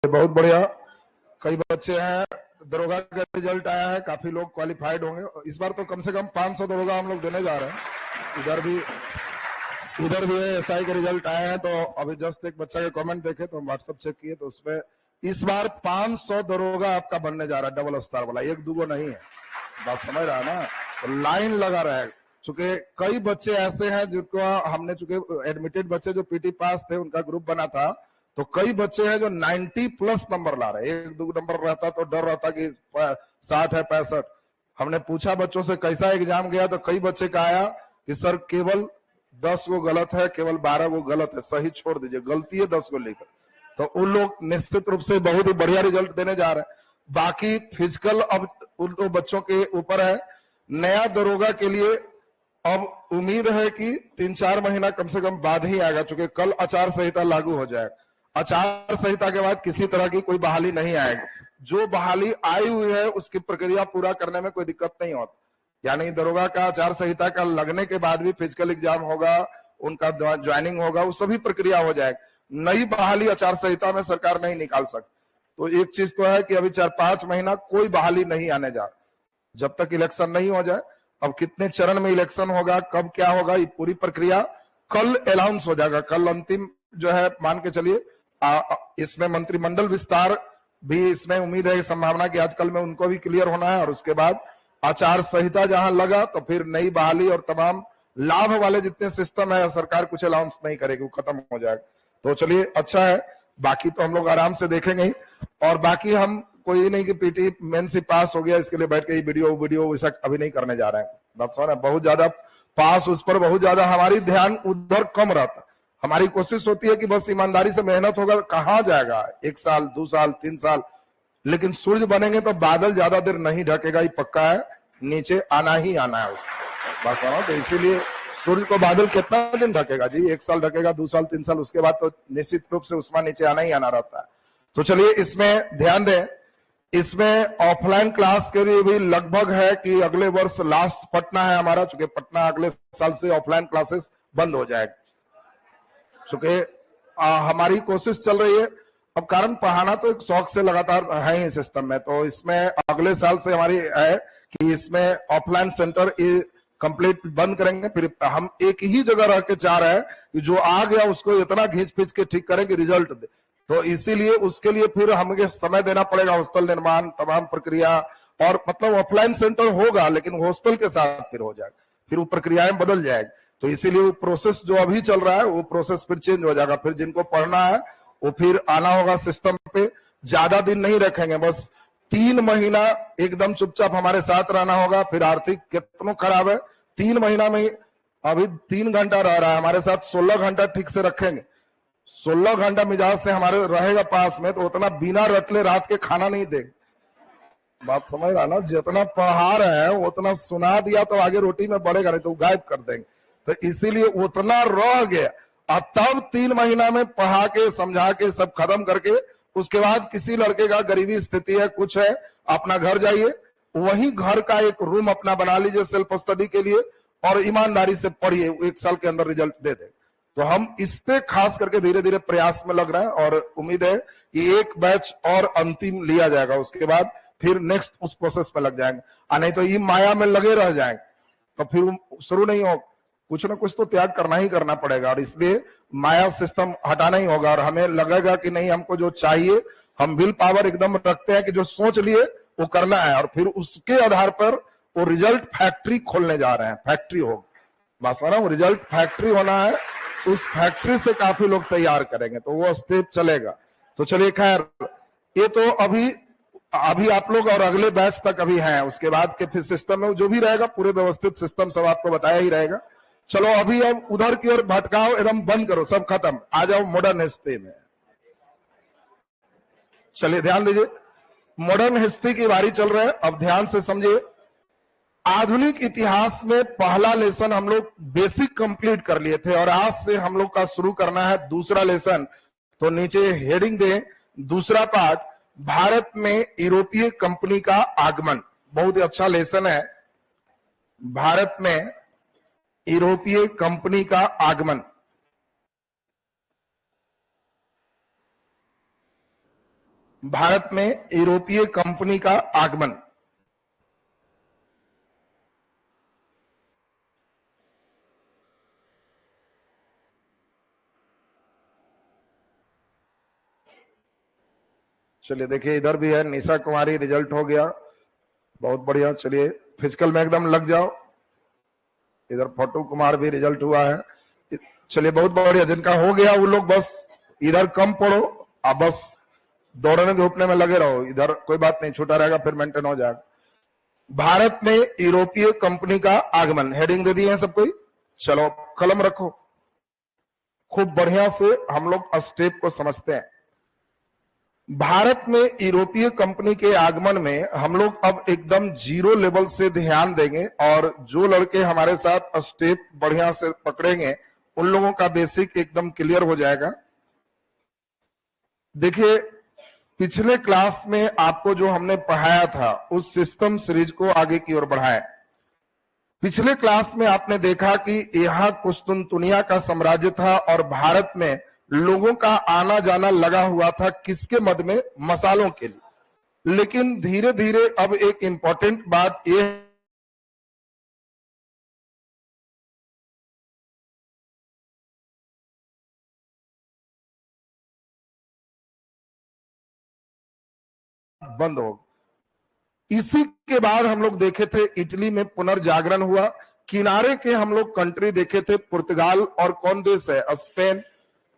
बहुत बढ़िया। कई बच्चे हैं, दरोगा का रिजल्ट आया है, काफी लोग क्वालिफाइड होंगे इस बार, तो कम से कम 500 दरोगा हम लोग देने जा रहे हैं। इधर भी एसआई के रिजल्ट आए हैं, तो अभी जस्ट एक बच्चा के कमेंट देखे तो हम व्हाट्सएप चेक किए, तो उसमें इस बार 500 दरोगा आपका बनने जा रहा है, डबल स्टार वाला, एक दूगो नहीं है। बात समझ रहा है ना? तो लाइन लगा रहा है, चूंकि कई बच्चे ऐसे हैं जिनको हमने, चूंकि एडमिटेड बच्चे जो पीटी पास थे उनका ग्रुप बना था, तो कई बच्चे हैं जो 90 प्लस नंबर ला रहे हैं। एक दो नंबर रहता तो डर रहता कि 60 है 65। हमने पूछा बच्चों से कैसा एग्जाम गया, तो कई बच्चे का आया कि सर केवल 10 गो गलत है, केवल 12 गो गलत है, सही छोड़ दीजिए, गलती है 10 को लेकर। तो उन लोग निश्चित रूप से बहुत ही बढ़िया रिजल्ट देने जा रहे हैं। बाकी फिजिकल अब उन दो बच्चों के ऊपर है। नया दरोगा के लिए अब उम्मीद है कि 3-4 महीना कम से कम बाद ही आएगा, चूंकि कल आचार संहिता लागू हो जाएगा। आचार संहिता के बाद किसी तरह की कोई बहाली नहीं आएगी। जो बहाली आई हुई है उसकी प्रक्रिया पूरा करने में कोई दिक्कत नहीं होती। यानी दरोगा का आचार संहिता का लगने के बाद भी फिजिकल एग्जाम होगा, उनका ज्वाइनिंग होगा, वो सभी प्रक्रिया हो जाएगी। नई बहाली आचार संहिता में सरकार नहीं निकाल सकती। तो एक चीज तो है कि अभी 4-5 महीना कोई बहाली नहीं आने जा, जब तक इलेक्शन नहीं हो जाए। अब कितने चरण में इलेक्शन होगा, कब क्या होगा, ये पूरी प्रक्रिया कल अनाउंस हो जाएगा। कल अंतिम जो है, मान के चलिए इसमें मंत्रिमंडल विस्तार भी इसमें उम्मीद है, संभावना कि आजकल में उनको भी क्लियर होना है, और उसके बाद आचार संहिता जहां लगा तो फिर नई बहाली और तमाम लाभ वाले जितने सिस्टम है सरकार कुछ अनाउंस नहीं करेगी, वो खत्म हो जाएगा। तो चलिए अच्छा है, बाकी तो हम लोग आराम से देखेंगे ही। और बाकी हम कोई नहीं कि पीटी मेन से पास हो गया इसके लिए बैठ के वीडियो वैसा अभी नहीं करने जा रहे हैं। बात समझ रहे हैं? बहुत ज्यादा पास उस पर बहुत ज्यादा हमारी ध्यान उधर कम रहता। हमारी कोशिश होती है कि बस ईमानदारी से मेहनत होगा, कहाँ जाएगा 1 साल 2 साल 3 साल, लेकिन सूर्य बनेंगे तो बादल ज्यादा देर नहीं ढकेगा, ये पक्का है, नीचे आना ही आना है उसको। बस तो इसीलिए सूर्य को बादल कितना दिन ढकेगा जी? 1 साल ढकेगा, 2 साल 3 साल, उसके बाद तो निश्चित रूप से उसमें नीचे आना ही आना रहता है। तो चलिए इसमें ध्यान दें। इसमें ऑफलाइन क्लास के लिए भी लगभग है कि अगले वर्ष लास्ट पटना है हमारा, चूंकि पटना अगले साल से ऑफलाइन क्लासेस बंद हो जाएगा। चूंकि हमारी कोशिश चल रही है, अब कारण पढ़ाना तो एक शौक से लगातार है ही सिस्टम में, तो इसमें अगले साल से हमारी है कि इसमें ऑफलाइन सेंटर कंप्लीट बंद करेंगे। फिर हम एक ही जगह रह के चाह रहे हैं कि जो आ गया उसको इतना घींच पीच के ठीक करें कि रिजल्ट दे। तो इसीलिए उसके लिए फिर हमें समय देना पड़ेगा, हॉस्टल निर्माण तमाम प्रक्रिया, और मतलब ऑफलाइन सेंटर होगा लेकिन हॉस्टल के साथ फिर हो जाएगा, फिर वो प्रक्रियाएं बदल जाएगी। तो इसीलिए वो प्रोसेस जो अभी चल रहा है वो प्रोसेस फिर चेंज हो जाएगा। फिर जिनको पढ़ना है वो फिर आना होगा सिस्टम पे, ज्यादा दिन नहीं रखेंगे, बस 3 महीना एकदम चुपचाप हमारे साथ रहना होगा। फिर आर्थिक कितना खराब है, 3 महीना में अभी 3 घंटा रह रहा है हमारे साथ, 16 घंटा ठीक से रखेंगे, 16 घंटा मिजाज से हमारे रहेगा पास में, तो उतना बिना रटले रात के खाना नहीं देंगे। बात समझ रहा ना? जितना पढ़ा रहे हैं उतना सुना दिया तो आगे रोटी में बढ़ेगा, नहीं तो गायब कर देंगे। तो इसीलिए उतना रह गया, और तब 3 महीना में पढ़ा के समझा के सब खत्म करके उसके बाद किसी लड़के का गरीबी स्थिति है, कुछ है, अपना घर जाइए, वही घर का एक रूम अपना बना लीजिए सेल्फ स्टडी के लिए, और ईमानदारी से पढ़िए, 1 साल के अंदर रिजल्ट दे दे। तो हम इस पे खास करके धीरे धीरे प्रयास में लग रहे हैं, और उम्मीद है कि एक बैच और अंतिम लिया जाएगा, उसके बाद फिर नेक्स्ट उस प्रोसेस पे लग जाएंगे। नहीं तो ये माया में लगे रह जाएंगे तो फिर शुरू नहीं हो, कुछ ना कुछ तो त्याग करना ही करना पड़ेगा, और इसलिए माया सिस्टम हटाना ही होगा। और हमें लगेगा कि नहीं, हमको जो चाहिए, हम विल पावर एकदम रखते हैं कि जो सोच लिए वो करना है, और फिर उसके आधार पर वो रिजल्ट फैक्ट्री खोलने जा रहे हैं। फैक्ट्री होगा, बस वो रिजल्ट फैक्ट्री होना है, उस फैक्ट्री से काफी लोग तैयार करेंगे, तो वो स्टेप चलेगा। तो चलिए खैर, ये तो अभी आप लोग और अगले बैच तक अभी हैं, उसके बाद के फिर सिस्टम में जो भी रहेगा पूरे व्यवस्थित सिस्टम सब आपको बताया ही रहेगा। चलो अभी अब उधर की ओर भटकाओ, एकदम बंद करो, सब खत्म, आ जाओ मॉडर्न हिस्ट्री में। चलिए ध्यान दीजिए, मॉडर्न हिस्ट्री की बारी चल रहा है, अब ध्यान से समझिए। आधुनिक इतिहास में पहला लेसन हम लोग बेसिक कंप्लीट कर लिए थे, और आज से हम लोग का शुरू करना है दूसरा लेसन। तो नीचे हेडिंग दे, दूसरा पार्ट, भारत में यूरोपीय कंपनी का आगमन। बहुत ही अच्छा लेसन है, भारत में यूरोपीय कंपनी का आगमन। भारत में यूरोपीय कंपनी का आगमन। चलिए देखिए, इधर भी है निशा कुमारी, रिजल्ट हो गया, बहुत बढ़िया। चलिए फिजिकल में एकदम लग जाओ। इधर फोटो कुमार भी रिजल्ट हुआ है। चलिए बहुत बढ़िया, जिनका हो गया वो लोग बस इधर कम पढ़ो, आप बस दौड़ने धूपने में लगे रहो। इधर कोई बात नहीं, छूटा रहेगा फिर मेंटेन हो जाएगा। भारत में यूरोपीय कंपनी का आगमन, हेडिंग दे दिए हैं सब कोई। चलो कलम रखो, खूब बढ़िया से हम लोग स्टेप को समझते हैं। भारत में यूरोपीय कंपनी के आगमन में हम लोग अब एकदम जीरो लेवल से ध्यान देंगे, और जो लड़के हमारे साथ स्टेप बढ़िया से पकड़ेंगे उन लोगों का बेसिक एकदम क्लियर हो जाएगा। देखिए, पिछले क्लास में आपको जो हमने पढ़ाया था उस सिस्टम सीरीज को आगे की ओर बढ़ाएं। पिछले क्लास में आपने देखा कि यहाँ कुस्तुनतुनिया का साम्राज्य था और भारत में लोगों का आना जाना लगा हुआ था, किसके मद में? मसालों के लिए। लेकिन धीरे धीरे अब एक इंपॉर्टेंट बात यह बंद हो। इसी के बाद हम लोग देखे थे इटली में पुनर्जागरण हुआ। किनारे के हम लोग कंट्री देखे थे पुर्तगाल और कौन देश है? स्पेन।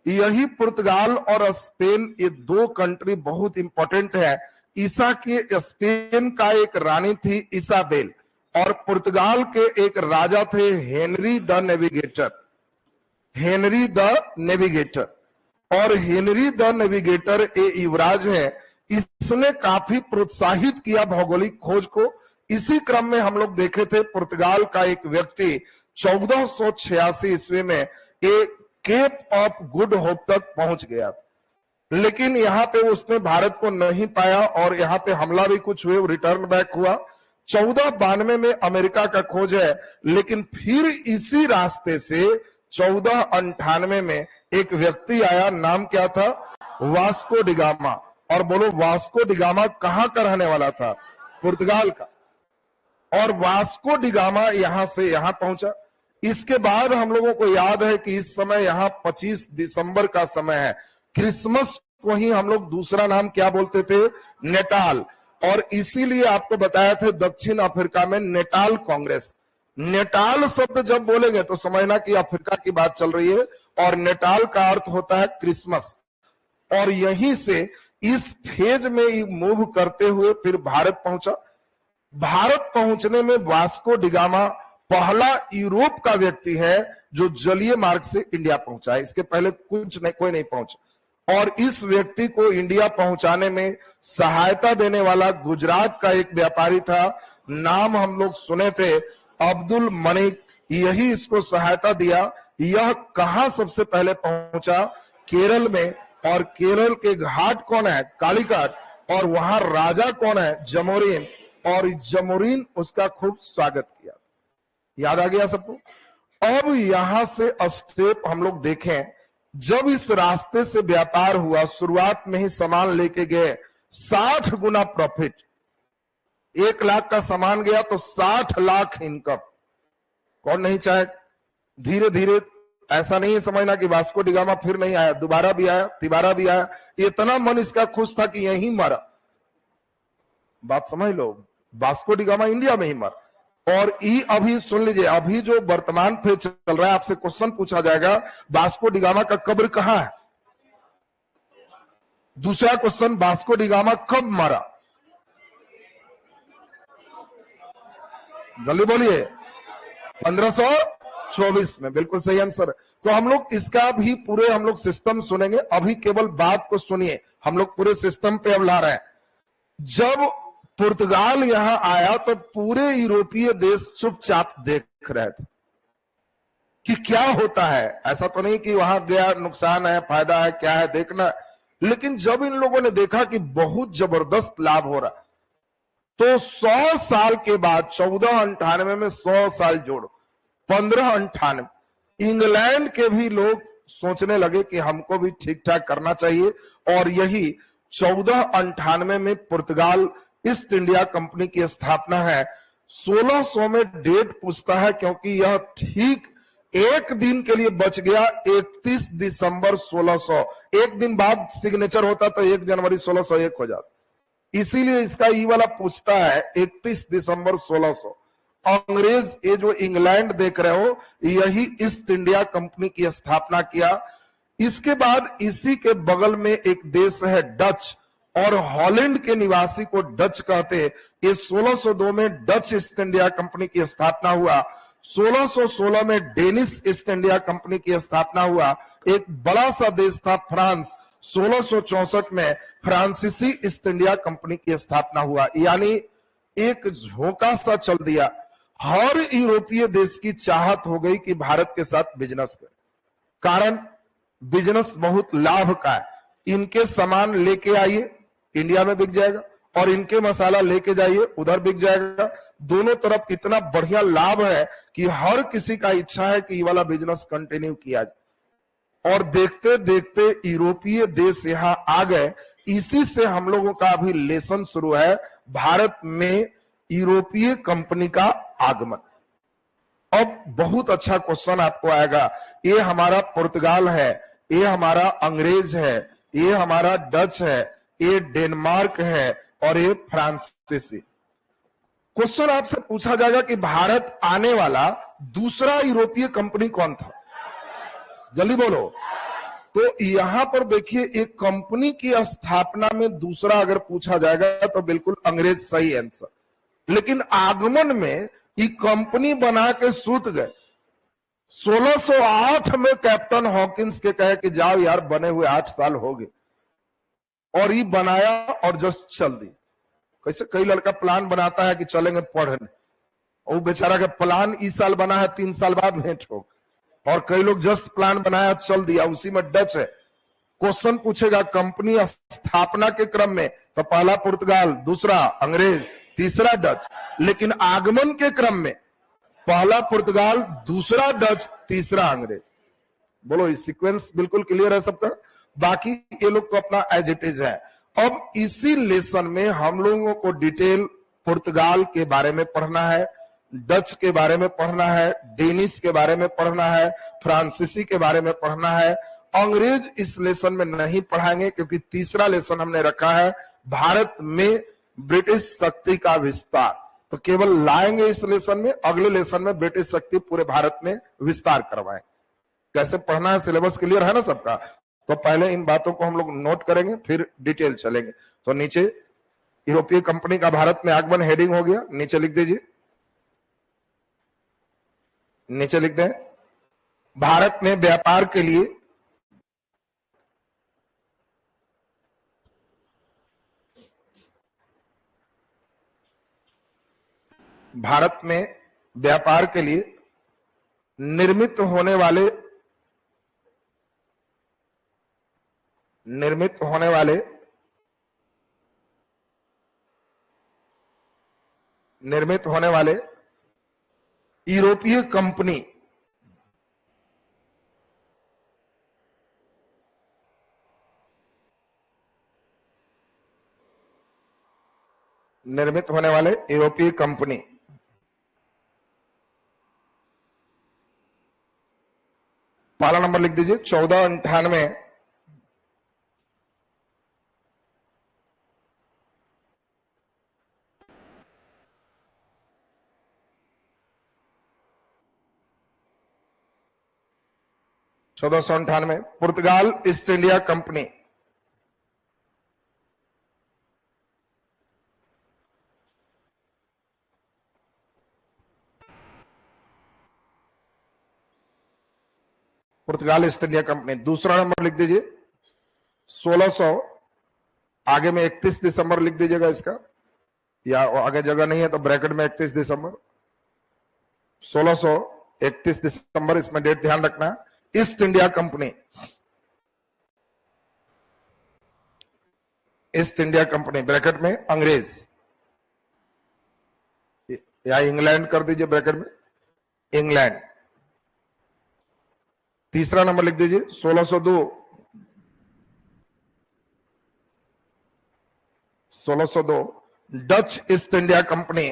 यही पुर्तगाल और स्पेन, ये दो कंट्री बहुत इंपॉर्टेंट है। ईसा के स्पेन का एक रानी थी इसाबेल, और पुर्तगाल के एक राजा थे Henry the navigator. Henry the navigator, और हेनरी द नेविगेटर ये युवराज है, इसने काफी प्रोत्साहित किया भौगोलिक खोज को। इसी क्रम में हम लोग देखे थे पुर्तगाल का एक व्यक्ति 1486 ईस्वी में एक केप ऑफ गुड होप तक पहुंच गया, लेकिन यहां पे उसने भारत को नहीं पाया और यहां पे हमला भी कुछ हुए, रिटर्न बैक हुआ। 1492 में अमेरिका का खोज है, लेकिन फिर इसी रास्ते से 1498 में एक व्यक्ति आया, नाम क्या था? Vasco da Gama. और बोलो, वास्को डिगामा कहां का रहने वाला था? पुर्तगाल का। और वास्को डिगामा यहां से यहां पहुंचा। इसके बाद हम लोगों को याद है कि इस समय यहां 25 दिसंबर का समय है। क्रिसमस को ही हम लोग दूसरा नाम क्या बोलते थे? नेटाल। और इसीलिए आपको बताया था दक्षिण अफ्रीका में नेटाल कांग्रेस। नेटाल शब्द जब बोलेंगे तो समझना कि अफ्रीका की बात चल रही है, और नेटाल का अर्थ होता है क्रिसमस। और यहीं से इस फेज में मूव करते हुए फिर भारत पहुंचा। भारत पहुंचने में वास्को डिगामा पहला यूरोप का व्यक्ति है जो जलीय मार्ग से इंडिया पहुंचा है। इसके पहले कोई नहीं पहुंचा। और इस व्यक्ति को इंडिया पहुंचाने में सहायता देने वाला गुजरात का एक व्यापारी था, नाम हम लोग सुने थे, अब्दुल मनिक। यही इसको सहायता दिया। यह कहां सबसे पहले पहुंचा? केरल में। और केरल के घाट कौन है? कालीघाट। और वहां राजा कौन है? जमोरिन। और जमोरिन उसका खूब स्वागत किया। याद आ गया सबको? अब यहां से स्टेप हम लोग देखें। जब इस रास्ते से व्यापार हुआ, शुरुआत में ही सामान लेके गए, 60 गुना प्रॉफिट। 1 लाख का सामान गया तो 60 लाख इनकम। कौन नहीं चाहे? धीरे धीरे, ऐसा नहीं है समझना कि वास्को डिगामा फिर नहीं आया, दोबारा भी आया, तिबारा भी आया। इतना मन इसका खुश था कि यहीं मरा। बात समझ लो, वास्को डिगामा इंडिया में ही मरा। और अभी सुन लीजिए, अभी जो वर्तमान पे चल रहा है, आपसे क्वेश्चन पूछा जाएगा वास्को डिगामा का कब्र कहां है? दूसरा क्वेश्चन, वास्को डिगामा कब मरा? जल्दी बोलिए। 1524 में। बिल्कुल सही आंसर। तो हम लोग इसका भी पूरे हम लोग सिस्टम सुनेंगे। अभी केवल बात को सुनिए, हम लोग पूरे सिस्टम पे अब ला रहे हैं। जब पुर्तगाल यहां आया तो पूरे यूरोपीय देश चुपचाप देख रहे थे कि क्या होता है। ऐसा तो नहीं कि वहां गया नुकसान है, फायदा है, क्या है देखना। लेकिन जब इन लोगों ने देखा कि बहुत जबरदस्त लाभ हो रहा, तो 100 साल के बाद 1498 में 100 साल जोड़ो, 1598, इंग्लैंड के भी लोग सोचने लगे कि हमको भी ठीक ठाक करना चाहिए। और यही 1498 में पुर्तगाल ईस्ट इंडिया कंपनी की स्थापना है। 1600 में डेट पूछता है क्योंकि यह ठीक एक दिन के लिए बच गया, 31 दिसंबर 1600। एक दिन बाद सिग्नेचर होता तो 1 जनवरी 1601 हो जाता, इसीलिए इसका ई वाला पूछता है 31 दिसंबर 1600। अंग्रेज, ये जो इंग्लैंड देख रहे हो, यही ईस्ट इंडिया कंपनी की स्थापना किया। इसके बाद इसी के बगल में एक देश है डच, और हॉलैंड के निवासी को डच कहते। ये 1602 में डच ईस्ट इंडिया कंपनी की स्थापना हुआ। 1616 में डेनिश ईस्ट इंडिया कंपनी की स्थापना हुआ। एक बड़ा सा देश था फ्रांस, 1664 में फ्रांसीसी ईस्ट इंडिया कंपनी की स्थापना हुआ। यानी एक झोंका सा चल दिया। हर यूरोपीय देश की चाहत हो गई कि भारत के साथ बिजनेस करे, कारण बिजनेस बहुत लाभ का है। इनके सामान लेके आइए, इंडिया में बिक जाएगा, और इनके मसाला लेके जाइए, उधर बिक जाएगा। दोनों तरफ इतना बढ़िया लाभ है कि हर किसी का इच्छा है कि ये वाला बिजनेस कंटिन्यू किया जाए। और देखते देखते यूरोपीय देश यहां आ गए। इसी से हम लोगों का अभी लेसन शुरू है, भारत में यूरोपीय कंपनी का आगमन। अब बहुत अच्छा क्वेश्चन आपको आएगा। ये हमारा पुर्तगाल है, ये हमारा अंग्रेज है, ये हमारा डच है, ये डेनमार्क है, और ये फ्रांसीसी। क्वेश्चन आपसे पूछा जाएगा कि भारत आने वाला दूसरा यूरोपीय कंपनी कौन था? जल्दी बोलो। तो यहां पर देखिए, एक कंपनी की स्थापना में दूसरा अगर पूछा जाएगा तो बिल्कुल अंग्रेज सही आंसर। लेकिन आगमन में ये कंपनी बना के सूत गए। 1608 में कैप्टन हॉकिंस के कहे कि जाओ यार, बने हुए 8 साल हो गए, और ये बनाया और जस्ट चल दी। कैसे कई लड़का प्लान बनाता है कि चलेंगे पढ़ने, और वो बेचारा का प्लान इस साल बना है, 3 साल बाद भेंट हो। और कई लोग जस्ट प्लान बनाया चल दिया, उसी में डच है। क्वेश्चन पूछेगा कंपनी स्थापना के क्रम में तो पहला पुर्तगाल, दूसरा अंग्रेज, तीसरा डच। लेकिन आगमन के क्रम में पहला पुर्तगाल, दूसरा डच, तीसरा अंग्रेज। बोलो, इस सीक्वेंस बिल्कुल क्लियर है सबका? बाकी ये लोग तो अपना एज इट इज है। अब इसी लेसन में हम लोगों को डिटेल पुर्तगाल के बारे में पढ़ना है, डच के बारे में पढ़ना है, डेनिश के बारे में पढ़ना है, फ्रांसीसी के बारे में पढ़ना है। अंग्रेज इस लेसन में नहीं पढ़ाएंगे, क्योंकि तीसरा लेसन हमने रखा है भारत में ब्रिटिश शक्ति का विस्तार। तो केवल लाएंगे इस लेसन में, अगले लेसन में ब्रिटिश शक्ति पूरे भारत में विस्तार करवाएं। कैसे पढ़ना है, सिलेबस क्लियर है ना सबका? तो पहले इन बातों को हम लोग नोट करेंगे, फिर डिटेल चलेंगे। तो नीचे यूरोपीय कंपनी का भारत में आगमन हेडिंग हो गया, नीचे लिख दीजिए, नीचे लिख दें, भारत में व्यापार के लिए निर्मित होने वाले यूरोपीय कंपनी पहला नंबर लिख दीजिए 1498। पुर्तगाल ईस्ट इंडिया कंपनी। पुर्तगाल ईस्ट इंडिया कंपनी। दूसरा नंबर लिख दीजिए 1600, आगे में 31 दिसंबर लिख दीजिएगा इसका, या आगे जगह नहीं है तो ब्रैकेट में 31 दिसंबर, 1600 31 दिसंबर, इसमें डेट ध्यान रखना। East India company, east India company bracket में अंग्रेज, या इंग्लैंड कर दीजिए ब्रैकेट में, इंग्लैंड। तीसरा नंबर लिख दीजिए 1602, 1602 Dutch east India company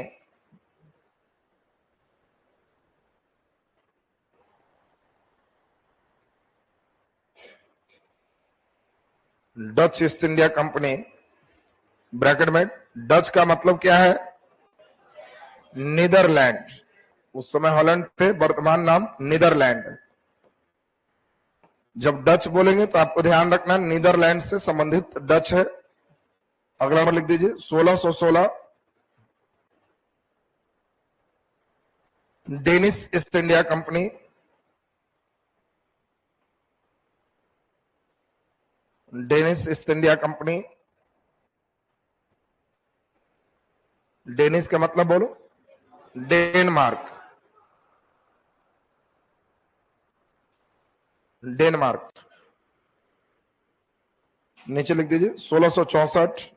Dutch east India company bracket में डच का मतलब क्या है? नीदरलैंड। उस समय हॉलैंड थे, वर्तमान नाम नीदरलैंड है। जब डच बोलेंगे तो आपको ध्यान रखना नीदरलैंड से संबंधित डच है। अगला नंबर लिख दीजिए 1616 Danish east India company. Danish east India company. Danish का मतलब बोलो? डेनमार्क। डेनमार्क। नीचे लिख दीजिए 1664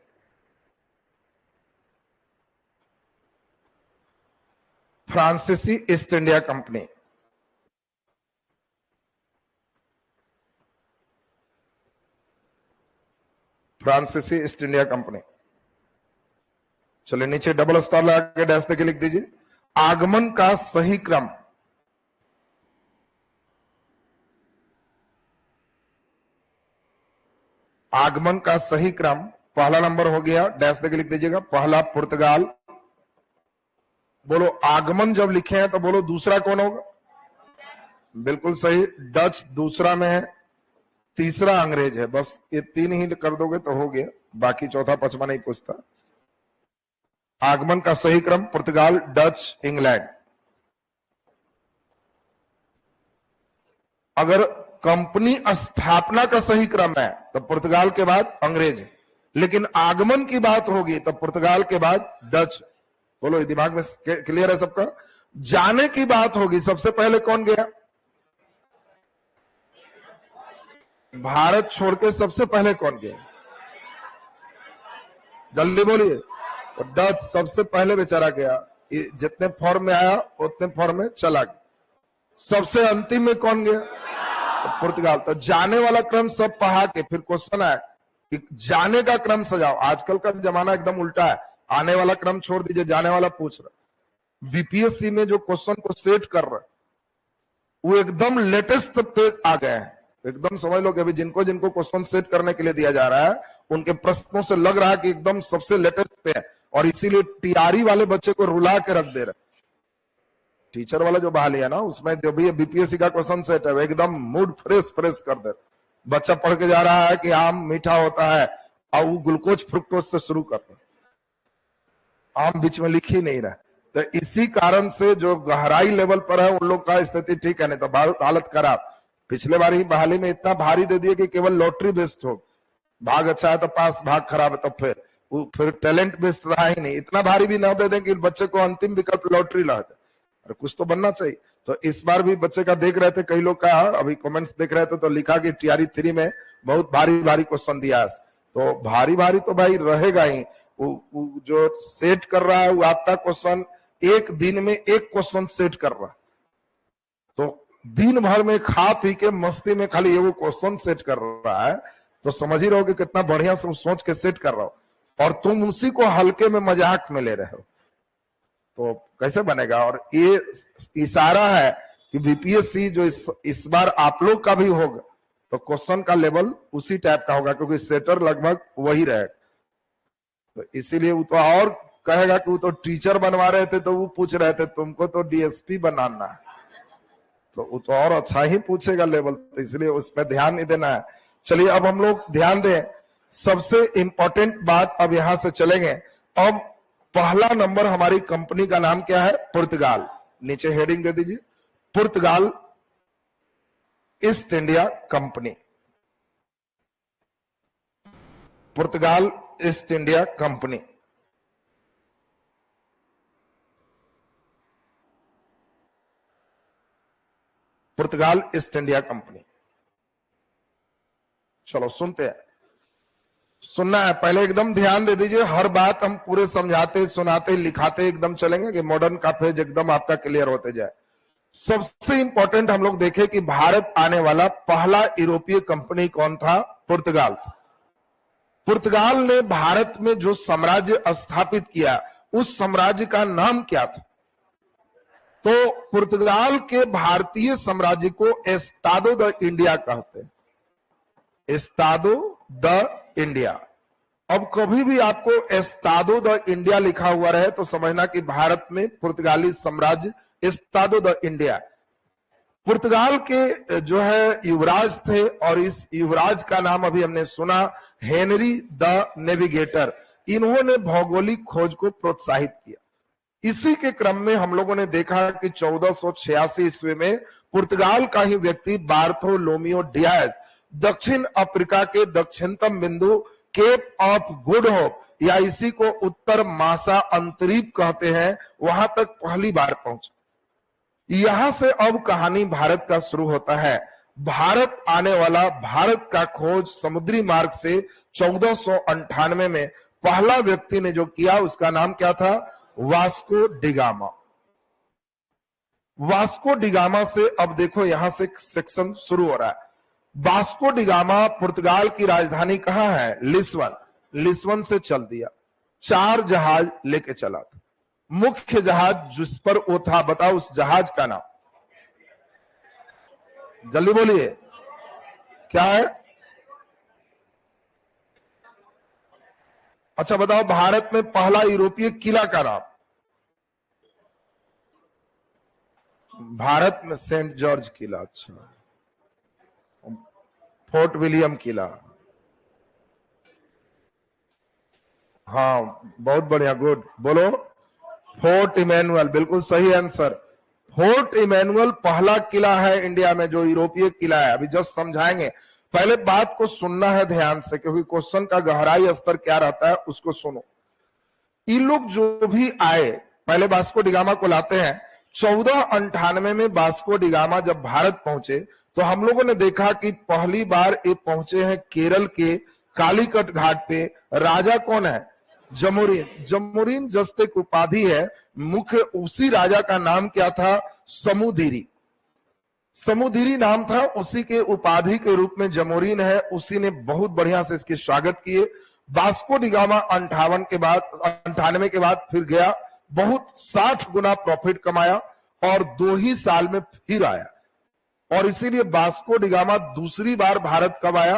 फ्रांसीसी ईस्ट इंडिया कंपनी। फ्रांसीसी ईस्ट इंडिया कंपनी। चलिए नीचे डबल स्टार लगा के डैश देके लिख दीजिए आगमन का सही क्रम। आगमन का सही क्रम पहला नंबर हो गया, डैश देके लिख दीजिएगा पहला पुर्तगाल। बोलो आगमन जब लिखे हैं तो बोलो दूसरा कौन होगा? बिल्कुल सही, डच दूसरा में है, तीसरा अंग्रेज है। बस ये तीन ही कर दोगे तो हो गया, बाकी चौथा पांचवा नहीं पूछता। आगमन का सही क्रम पुर्तगाल, डच, इंग्लैंड। अगर कंपनी स्थापना का सही क्रम है तो पुर्तगाल के बाद अंग्रेज, लेकिन आगमन की बात होगी तो पुर्तगाल के बाद डच। बोलो ये दिमाग में क्लियर है सबका? जाने की बात होगी सबसे पहले कौन गया? भारत छोड़ के सबसे पहले कौन गया? जल्दी बोलिए। तो डच सबसे पहले बेचारा गया, जितने फॉर्म में आया उतने फॉर्म में चला गया। सबसे अंतिम में कौन गया? तो पुर्तगाल। तो जाने वाला क्रम सब पढ़ा के फिर क्वेश्चन आया कि जाने का क्रम सजाओ। आजकल का जमाना एकदम उल्टा है, आने वाला क्रम छोड़ दीजिए, जाने वाला पूछ रहा। बीपीएससी में जो क्वेश्चन को सेट कर रहा है वो एकदम लेटेस्ट पे आ गए हैं। एकदम समझ लो कि अभी जिनको जिनको क्वेश्चन सेट करने के लिए दिया जा रहा है उनके प्रश्नों से लग रहा है कि एकदम सबसे लेटेस्ट पे है, और इसीलिए टीआरई वाले बच्चे को रुला के रख दे रहे। टीचर वाला जो बहाली है ना, उसमें जो भी बीपीएससी का क्वेश्चन सेट है वो एकदम मूड फ्रेश कर दे। बच्चा पढ़ के जा रहा है कि आम मीठा होता है और वो ग्लूकोज फ्रुक्टोज से शुरू कर रहा, आम बीच में लिख ही नहीं रहा। तो इसी कारण से जो गहराई लेवल पर है उन लोग का स्थिति ठीक है, नहीं तो भारत हालत खराब। पिछले बार ही बहाली में इतना भारी दे दिए कि केवल लॉटरी बेस्ड हो, भाग अच्छा है तो पास, भाग खराब है तो फिर टैलेंट बेस्ड रहा ही नहीं। इतना भारी भी ना दे दें कि बच्चे को अंतिम विकल्प लॉटरी ला दे, और कुछ तो बनना चाहिए। तो इस बार भी बच्चे का देख रहे थे, कई लोग का अभी कमेंट्स देख रहे थे तो लिखा कि टीआरई 3 में बहुत भारी भारी क्वेश्चन दिया है। तो भारी भारी तो भाई रहेगा ही, वो जो सेट कर रहा है वो आपका क्वेश्चन एक दिन में एक क्वेश्चन सेट कर रहा है। तो दिन भर में खा पी के मस्ती में खाली ये वो क्वेश्चन सेट कर रहा है, तो समझ ही रहो कि कितना बढ़िया से सोच के सेट कर रहा हो, और तुम उसी को हल्के में मजाक में ले रहे हो, तो कैसे बनेगा? और ये इशारा है कि बीपीएससी जो इस बार आप लोग का भी होगा तो क्वेश्चन का लेवल उसी टाइप का होगा, क्योंकि सेटर लगभग वही रहेगा। तो इसीलिए वो तो और कहेगा कि वो तो टीचर बनवा रहे थे तो वो पूछ रहे थे तुमको तो डीएसपी बनाना है, तो वो तो और अच्छा ही पूछेगा लेवल, तो इसलिए उस पर ध्यान नहीं देना है। चलिए अब हम लोग ध्यान दें, सबसे इंपॉर्टेंट बात अब यहां से चलेंगे। अब पहला नंबर हमारी कंपनी का नाम क्या है? पुर्तगाल। नीचे हेडिंग दे दीजिए पुर्तगाल ईस्ट इंडिया कंपनी। पुर्तगाल ईस्ट इंडिया कंपनी। पुर्तगाल ईस्ट इंडिया कंपनी। चलो सुनते हैं, सुनना है पहले एकदम ध्यान दे दीजिए। हर बात हम पूरे समझाते सुनाते लिखाते एकदम चलेंगे कि मॉडर्न का पेज एकदम आपका क्लियर होते जाए। सबसे इंपॉर्टेंट हम लोग देखें कि भारत आने वाला पहला यूरोपीय कंपनी कौन था? पुर्तगाल। पुर्तगाल ने भारत में जो साम्राज्य स्थापित किया उस साम्राज्य का नाम क्या था? तो पुर्तगाल के भारतीय साम्राज्य को एस्तादो द इंडिया कहते हैं, एस्तादो द इंडिया। अब कभी भी आपको एस्तादो द इंडिया लिखा हुआ रहे तो समझना कि भारत में पुर्तगाली साम्राज्य एस्तादो द इंडिया। पुर्तगाल के जो है युवराज थे और इस युवराज का नाम अभी हमने सुना, हेनरी द नेविगेटर। इन्होंने भौगोलिक खोज को प्रोत्साहित किया। इसी के क्रम में हम लोगों ने देखा कि 1486 ईस्वी में पुर्तगाल का ही व्यक्ति बार्थोलोमियो डियाज दक्षिण अफ्रीका के दक्षिणतम बिंदु केप ऑफ गुड होप या इसी को उत्तर मासा अंतरीप कहते हैं, वहां तक पहली बार पहुंचा। यहां से अब कहानी भारत का शुरू होता है। भारत आने वाला भारत का खोज समुद्री मार्ग से 1498 में पहला व्यक्ति ने जो किया उसका नाम क्या था? Vasco da Gama. वास्को डिगामा से अब देखो यहां से सेक्शन शुरू हो रहा है। वास्को डिगामा पुर्तगाल की राजधानी कहां है? लिस्बन। लिस्बन से चल दिया, 4 जहाज लेके चला था। मुख्य जहाज जिस पर वो था, बताओ उस जहाज का नाम, जल्दी बोलिए क्या है? अच्छा बताओ, भारत में पहला यूरोपीय किला का नाम? भारत में सेंट जॉर्ज किला। अच्छा, फोर्ट विलियम किला। हाँ बहुत बढ़िया, गुड। बोलो, फोर्ट इमैनुअल, बिल्कुल सही आंसर। फोर्ट इमैनुअल पहला किला है इंडिया में जो यूरोपीय किला है। अभी जस्ट समझाएंगे, पहले बात को सुनना है ध्यान से, क्योंकि क्वेश्चन का गहराई स्तर क्या रहता है उसको सुनो। ये लोग जो भी आए पहले वास्को डिगामा को लाते हैं। 1498 में वास्को डिगामा जब भारत पहुंचे तो हम लोगों ने देखा कि पहली बार ये पहुंचे हैं केरल के कालीकट घाट पे। राजा कौन है? जमोरिन। जमोरिन जस्ट एक उपाधि है, मुख्य उसी राजा का नाम क्या था? समुदिरी। समुदिरी नाम था, उसी के उपाधि के रूप में जमोरिन है। उसी ने बहुत बढ़िया से इसके स्वागत किए। वास्को डिगामा 98 के बाद फिर गया, बहुत 60 गुना प्रॉफिट कमाया और 2 ही साल में फिर आया। और इसीलिए वास्को डिगामा दूसरी बार भारत कब आया?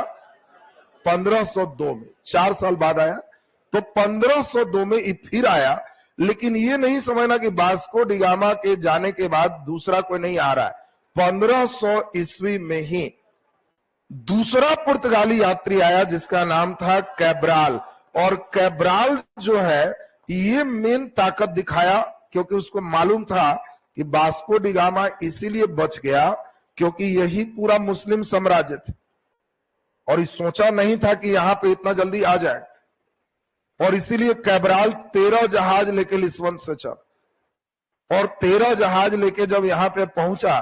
1502 में, 4 साल बाद आया। तो 1502 में फिर आया। लेकिन ये नहीं समझना कि वास्को डिगामा के जाने के बाद दूसरा कोई नहीं आ रहा है। 1500 ईस्वी में ही दूसरा पुर्तगाली यात्री आया जिसका नाम था कैब्राल। और कैब्राल जो है ये मेन ताकत दिखाया, क्योंकि उसको मालूम था कि वास्को डिगामा इसीलिए बच गया क्योंकि यही पूरा मुस्लिम साम्राज्य था और इस सोचा नहीं था कि यहां पे इतना जल्दी आ जाए। और इसीलिए कैब्राल 13 जहाज लेके लिस्बन से चल, और 13 जहाज लेके जब यहां पे पहुंचा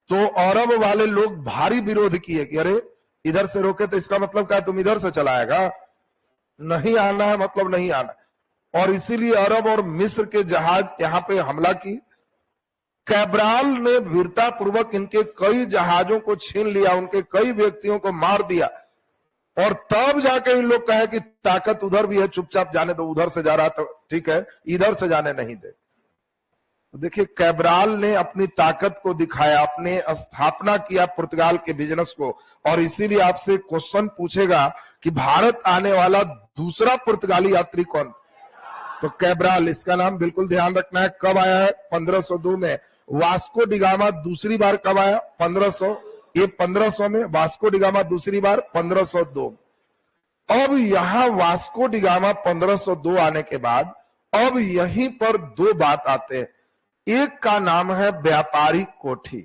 तो अरब वाले लोग भारी विरोध किए कि अरे इधर से रोके तो इसका मतलब क्या तुम इधर से चलाएगा? नहीं आना है मतलब नहीं आना। और इसीलिए अरब और मिस्र के जहाज यहां पे हमला की। कैब्राल ने वीरता पूर्वक इनके कई जहाजों को छीन लिया, उनके कई व्यक्तियों को मार दिया। और तब जाके इन लोग कहे कि ताकत उधर भी है, चुपचाप जाने दो, उधर से जा रहा तो ठीक है, इधर से जाने नहीं दे। तो देखिए कैब्राल ने अपनी ताकत को दिखाया, अपने स्थापना किया पुर्तगाल के बिजनेस को। और इसीलिए आपसे क्वेश्चन पूछेगा कि भारत आने वाला दूसरा पुर्तगाली यात्री कौन? तो कैब्राल, इसका नाम बिल्कुल ध्यान रखना है। कब आया है? 1502 में। वास्को डिगामा दूसरी बार कब आया? 1500। ये 1500 में, वास्को डिगामा दूसरी बार 1502। अब यहां वास्को डिगामा 1502 आने के बाद अब यहीं पर 2 बात आते हैं। एक का नाम है व्यापारी कोठी।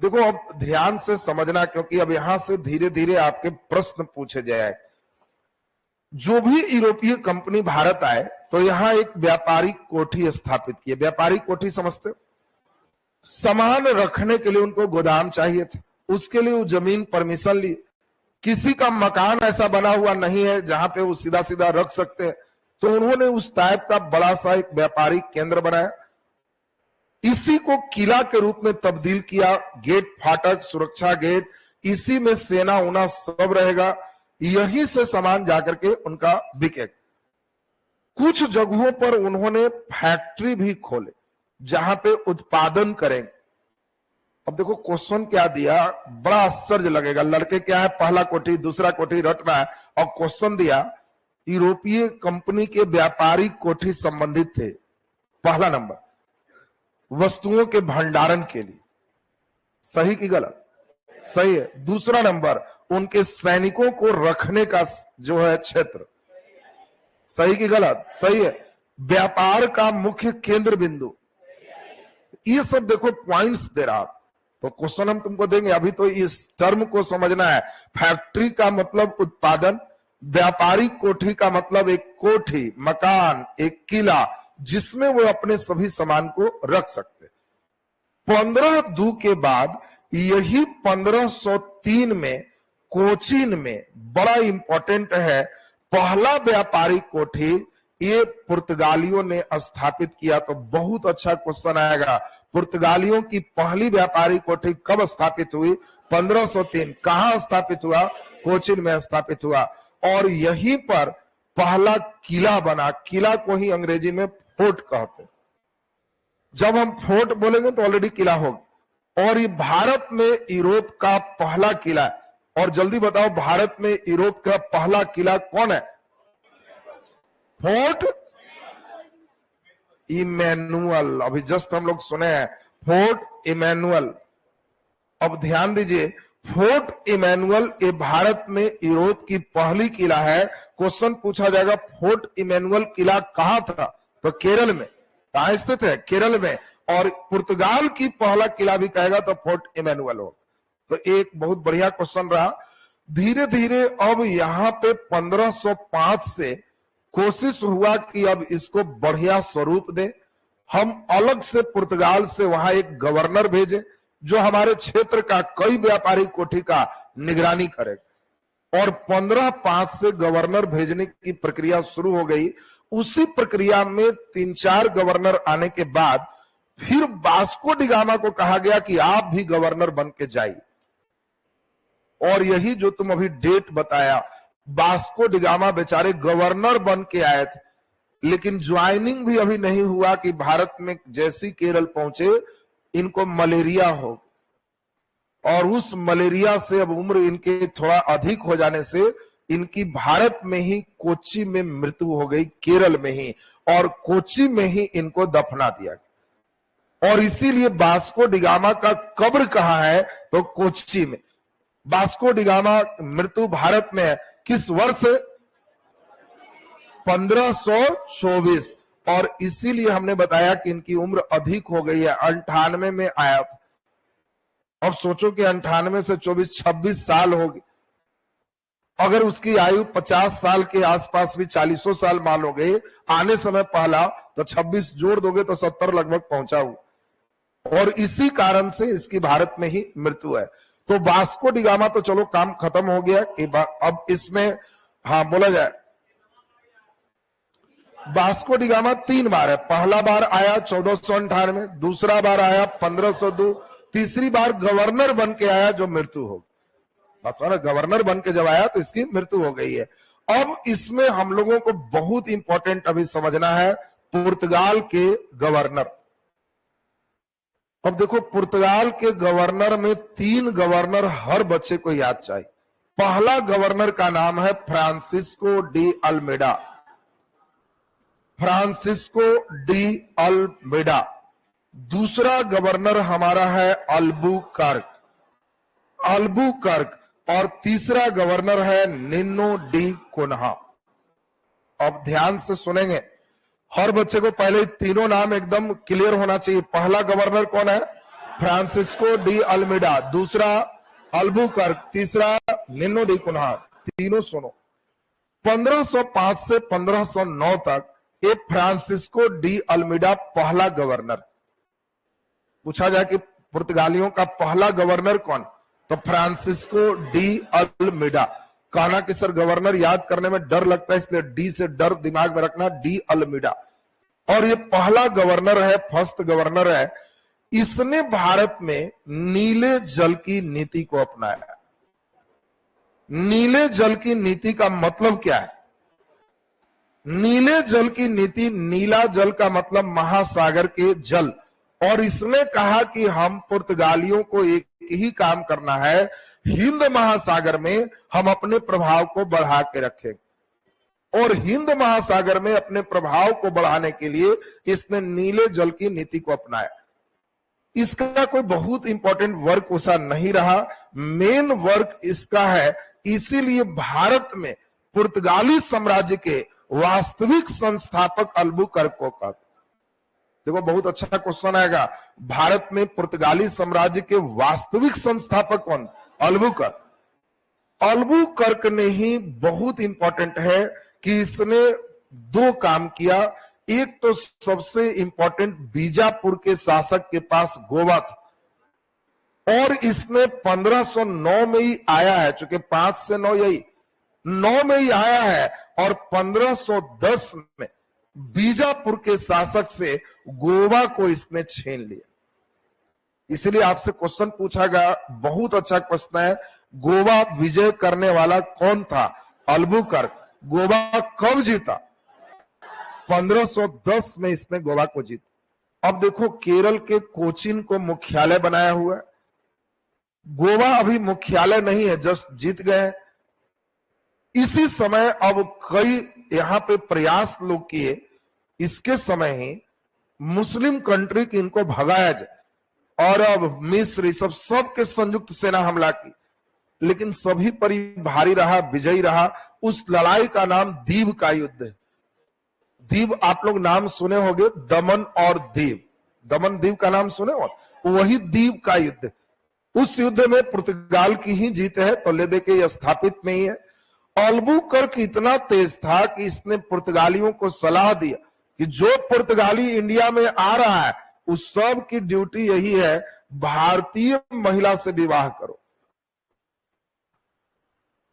देखो अब ध्यान से समझना, क्योंकि अब यहां से धीरे धीरे आपके प्रश्न पूछे जाए। जो भी यूरोपीय कंपनी भारत आए तो यहां एक व्यापारी कोठी स्थापित की। व्यापारी कोठी समझते हो? सामान रखने के लिए उनको गोदाम चाहिए था, उसके लिए वो जमीन परमिशन ली। किसी का मकान ऐसा बना हुआ नहीं है जहां पे वो सीधा सीधा रख सकते हैं, तो उन्होंने उस टाइप का बड़ा सा एक व्यापारिक केंद्र बनाया। इसी को किला के रूप में तब्दील किया। गेट, फाटक, सुरक्षा गेट, इसी में सेना उना सब रहेगा। यहीं से सामान जाकर के उनका बिके। कुछ जगहों पर उन्होंने फैक्ट्री भी खोले जहां पे उत्पादन करेंगे। अब देखो क्वेश्चन क्या दिया, बड़ा आश्चर्य लगेगा। लड़के क्या है, पहला कोठी दूसरा कोठी रट रहा है, और क्वेश्चन दिया यूरोपीय कंपनी के व्यापारिक कोठी संबंधित थे। पहला नंबर वस्तुओं के भंडारण के लिए, सही की गलत? सही है। दूसरा नंबर उनके सैनिकों को रखने का जो है क्षेत्र, सही की गलत? सही है। व्यापार का मुख्य केंद्र बिंदु, ये सब देखो पॉइंट्स दे रहा। तो क्वेश्चन हम तुमको देंगे, अभी तो इस टर्म को समझना है। फैक्ट्री का मतलब उत्पादन, व्यापारिक कोठी का मतलब एक कोठी, मकान, एक किला जिसमें वो अपने सभी सामान को रख सकते। 15 के बाद यही 1503 में कोचीन में, बड़ा इंपॉर्टेंट है, पहला व्यापारिक कोठी ये पुर्तगालियों ने स्थापित किया। तो बहुत अच्छा क्वेश्चन आएगा, पुर्तगालियों की पहली व्यापारिक कोठी कब स्थापित हुई? 1503। कहां स्थापित हुआ? कोचीन में स्थापित हुआ। और यहीं पर पहला किला बना। किला को ही अंग्रेजी में फोर्ट कहते। जब हम फोर्ट बोलेंगे तो ऑलरेडी किला होगा। और ये भारत में यूरोप का पहला किला है। और जल्दी बताओ, भारत में यूरोप का पहला किला कौन है? Fort Emmanuel. अभी जस्ट हम लोग सुने हैं फोर्ट इमैनुअल। अब ध्यान दीजिए, फोर्ट इमैनुअल ये भारत में यूरोप की पहली किला है। क्वेश्चन पूछा जाएगा फोर्ट इमैनुअल किला कहां था? तो केरल में। कहां स्थित है? केरल में। और पुर्तगाल की पहला किला भी कहेगा तो फोर्ट इमैनुअल हो। तो एक बहुत बढ़िया क्वेश्चन रहा। धीरे धीरे अब यहां पे 1505 से कोशिश हुआ कि अब इसको बढ़िया स्वरूप दे। हम अलग से पुर्तगाल से वहां एक गवर्नर भेजे जो हमारे क्षेत्र का कई व्यापारिक कोठी का निगरानी करे। और 1505 से गवर्नर भेजने की प्रक्रिया शुरू हो गई। उसी प्रक्रिया में 3-4 गवर्नर आने के बाद फिर वास्को डी गामा को कहा गया कि आप भी गवर्नर बन के जाइए। और यही जो तुम अभी डेट बताया, वास्को डी गामा बेचारे गवर्नर बन के आए थे, लेकिन ज्वाइनिंग भी अभी नहीं हुआ कि भारत में जैसी केरल पहुंचे इनको मलेरिया हो। और उस मलेरिया से अब उम्र इनके थोड़ा अधिक हो जाने से इनकी भारत में ही कोच्चि में मृत्यु हो गई, केरल में ही। और कोच्चि में ही इनको दफना दिया गया। और इसीलिए वास्को डी गामा का कब्र कहां है? तो कोच्चि में। वास्को डी गामा मृत्यु भारत में है। किस वर्ष? 1524। और इसीलिए हमने बताया कि इनकी उम्र अधिक हो गई है। 98 में आया था। अब सोचो कि 98 से 24, 26 साल हो गए। अगर उसकी आयु 50 साल के आसपास भी 40 साल मान हो गए, आने समय पहला, तो 26 जोड़ दोगे तो 70 लगभग पहुंचा हुआ। और इसी कारण से इसकी भारत में ही मृत्यु है। तो वास्को डी गामा तो चलो काम खत्म हो गया। अब इसमें हाँ बोला जाए, वास्को डी गामा 3 बार है। पहला बार आया 1498 में, दूसरा बार आया 1502, तीसरी बार गवर्नर बन के आया जो मृत्यु हो गई। गवर्नर बन के जब आया तो इसकी मृत्यु हो गई है। अब इसमें हम लोगों को बहुत इंपॉर्टेंट अभी समझना है पुर्तगाल के गवर्नर। अब देखो, पुर्तगाल के गवर्नर में 3 गवर्नर हर बच्चे को याद चाहिए। पहला गवर्नर का नाम है Francisco de Almeida. Francisco de Almeida. दूसरा गवर्नर हमारा है अल्बुकर्क। और तीसरा गवर्नर है निन्नो डी कोन्हा। अब ध्यान से सुनेंगे, हर बच्चे को पहले तीनों नाम एकदम क्लियर होना चाहिए। पहला गवर्नर कौन है? फ्रांसिस्को डी अल्मेडा, दूसरा अल्बुकर्क, तीसरा निन्नो डी कोन्हा। तीनों सुनो। 1505 से 1509 तक ये फ्रांसिस्को डी अल्मेडा पहला गवर्नर। पूछा जाए कि पुर्तगालियों का पहला गवर्नर कौन? तो फ्रांसिस्को डी अल्मेडा। कहना कि सर गवर्नर याद करने में डर लगता है, इसलिए डी से डर दिमाग में रखना, डी अल्मेडा। और ये पहला गवर्नर है, फर्स्ट गवर्नर है। इसने भारत में नीले जल की नीति को अपनाया। नीले जल की नीति का मतलब क्या है? नीले जल की नीति, नीला जल का मतलब महासागर के जल, और इसने कहा कि हम पुर्तगालियों को एक ही काम करना है, हिंद महासागर में हम अपने प्रभाव को बढ़ा के रखें। और हिंद महासागर में अपने प्रभाव को बढ़ाने के लिए इसने नीले जल की नीति को अपनाया। इसका कोई बहुत इंपॉर्टेंट वर्क उसा नहीं रहा, मेन वर्क इसका है। इसीलिए भारत में पुर्तगाली साम्राज्य के वास्तविक संस्थापक अल्बुकर्क को कहते। देखो बहुत अच्छा क्वेश्चन आएगा, भारत में पुर्तगाली साम्राज्य के वास्तविक संस्थापक कौन? अल्बुकर्क। अल्बुकर्क ने ही बहुत इंपॉर्टेंट है कि इसने दो काम किया। एक तो सबसे इंपॉर्टेंट, बीजापुर के शासक के पास गोवा था, और इसने 1509 में ही आया है, चूंकि 5 से 9 यही 9 में ही आया है, और 1510 में बीजापुर के शासक से गोवा को इसने छीन लिया। इसलिए आपसे क्वेश्चन पूछा गया, बहुत अच्छा क्वेश्चन है, गोवा विजय करने वाला कौन था? अल्बुकर्क। गोवा कब जीता? 1510 में इसने गोवा को जीता। अब देखो केरल के कोचीन को मुख्यालय बनाया हुआ है, गोवा अभी मुख्यालय नहीं है, जस्ट जीत गए। इसी समय अब कई यहां पे प्रयास लोग किए, इसके समय ही मुस्लिम कंट्री की इनको भगाया जाए, और अब मिस्र सब के संयुक्त सेना हमला की, लेकिन सभी पर भारी रहा, विजयी रहा। उस लड़ाई का नाम दीव का युद्ध है। दीव आप लोग नाम सुने होंगे, दमन और दीव, दमन दीव का नाम सुने हो, वही दीव का युद्ध। उस युद्ध में पुर्तगाल की ही जीत है, तो ले दे के स्थापित में ही है। अल्बुकर्क इतना तेज था कि इसने पुर्तगालियों को सलाह दिया कि जो पुर्तगाली इंडिया में आ रहा है उस सब की ड्यूटी यही है, भारतीय महिला से विवाह करो।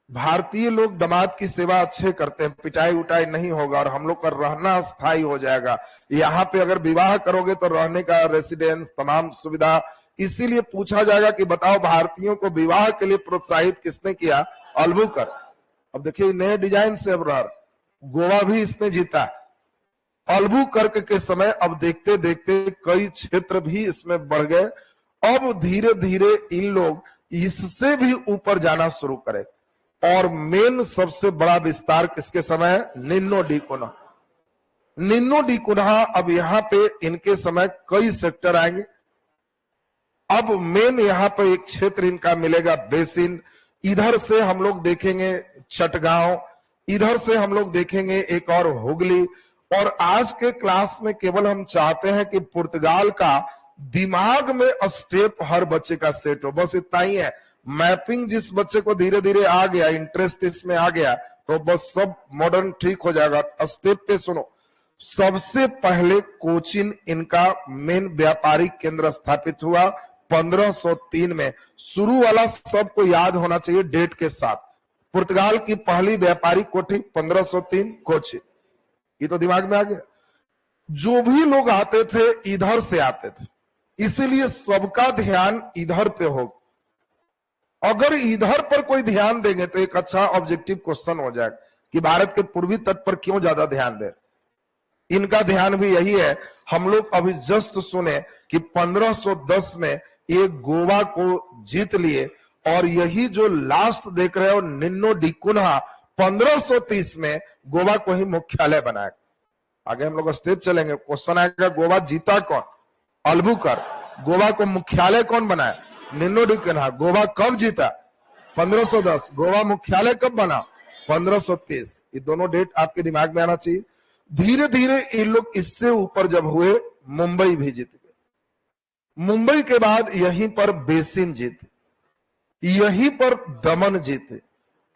भारतीय लोग दामाद की सेवा अच्छे करते हैं, पिटाई उटाई नहीं होगा, और हम लोग का रहना स्थायी हो जाएगा। यहाँ पे अगर विवाह करोगे तो रहने का रेसिडेंस, तमाम सुविधा। इसीलिए पूछा जाएगा कि बताओ भारतीयों को विवाह के लिए प्रोत्साहित किसने किया? अल्बुकर्क। अब देखिए नए डिजाइन से अब गोवा भी इसने जीता। अल्बुकर्क के समय अब देखते देखते कई क्षेत्र भी इसमें बढ़ गए। अब धीरे धीरे इन लोग इससे भी ऊपर जाना शुरू करें, और मेन सबसे बड़ा विस्तार किसके समय है? निन्नो डी कुन्हा। निन्नो डी कुन्हा, अब यहां पे इनके समय कई सेक्टर आएंगे। अब मेन यहां पे एक क्षेत्र इनका मिलेगा बेसिन। इधर से हम लोग देखेंगे चटगांव, इधर से हम लोग देखेंगे एक और हुगली। और आज के क्लास में केवल हम चाहते हैं कि पुर्तगाल का दिमाग में स्टेप हर बच्चे का सेट हो, बस इतना ही है। मैपिंग जिस बच्चे को धीरे धीरे आ गया, इंटरेस्ट इसमें आ गया, तो बस सब मॉडर्न ठीक हो जाएगा। स्टेप पे सुनो। सबसे पहले कोचीन इनका मेन व्यापारिक केंद्र स्थापित हुआ 1503 में। शुरू वाला सबको याद होना चाहिए डेट के साथ। पुर्तगाल की पहली व्यापारिक कोठी 1503 कोचीन, ये तो दिमाग में आ गया। जो भी लोग आते थे इधर से आते थे, इसीलिए सबका ध्यान इधर पे हो। अगर इधर पर कोई ध्यान देंगे तो एक अच्छा ऑब्जेक्टिव क्वेश्चन हो जाएगा कि भारत के पूर्वी तट पर क्यों ज्यादा ध्यान दे। इनका ध्यान भी यही है। हम लोग अभी जस्ट सुने कि 1510 में ये गोवा को जीत लिए, और यही जो लास्ट देख रहे हो निन्नो डी कुन्हा 1530 में गोवा को ही मुख्यालय बनाया। आगे हम लोग स्टेप चलेंगे, क्वेश्चन आएगा गोवा जीता कौन? अल्बुकर्क। गोवा को मुख्यालय कौन बनाया? निन्नो डी कुन्हा। गोवा कब जीता? 1510। गोवा मुख्यालय कब बना? 1530। ये दोनों डेट आपके दिमाग में आना चाहिए। धीरे धीरे ये लोग इससे ऊपर जब हुए, मुंबई भी जीत गए। मुंबई के बाद यहीं पर बेसिन जीते, यहीं पर दमन जीते,